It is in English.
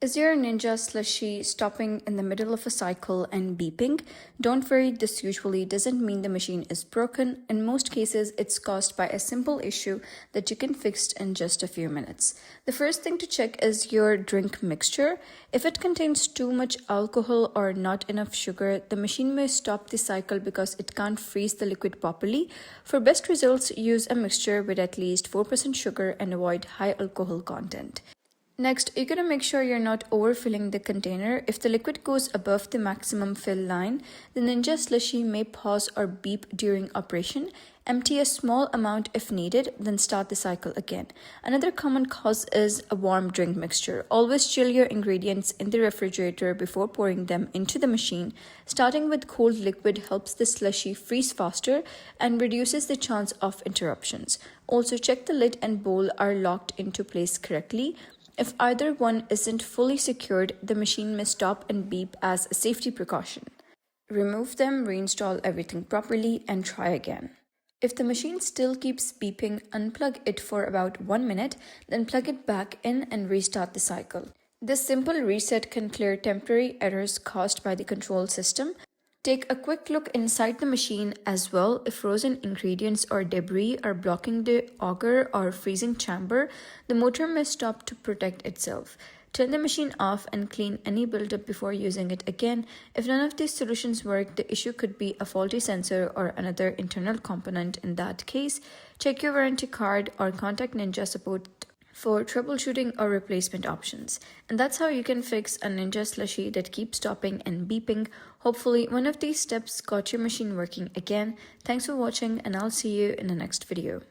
Is your Ninja SLUSHi stopping in the middle of a cycle and beeping? Don't worry, this usually doesn't mean the machine is broken. In most cases, it's caused by a simple issue that you can fix in just a few minutes. The first thing to check is your drink mixture. If it contains too much alcohol or not enough sugar, the machine may stop the cycle because it can't freeze the liquid properly. For best results, use a mixture with at least 4% sugar and avoid high alcohol content. Next, you're going to make sure you're not overfilling the container. If the liquid goes above the maximum fill line, the Ninja SLUSHi may pause or beep during operation. Empty a small amount if needed, then start the cycle again. Another common cause is a warm drink mixture. Always chill your ingredients in the refrigerator before pouring them into the machine. Starting with cold liquid helps the SLUSHi freeze faster and reduces the chance of interruptions. Also, check the lid and bowl are locked into place correctly. If either one isn't fully secured, the machine may stop and beep as a safety precaution. Remove them, reinstall everything properly, and try again. If the machine still keeps beeping, unplug it for about 1 minute, then plug it back in and restart the cycle. This simple reset can clear temporary errors caused by the control system. Take a quick look inside the machine as well. If frozen ingredients or debris are blocking the auger or freezing chamber, the motor may stop to protect itself. Turn the machine off and clean any buildup before using it again. If none of these solutions work, the issue could be a faulty sensor or another internal component. In that case, check your warranty card or contact Ninja support for troubleshooting or replacement options. And that's how you can fix a Ninja SLUSHi that keeps stopping and beeping. Hopefully, one of these steps got your machine working again. Thanks for watching, and I'll see you in the next video.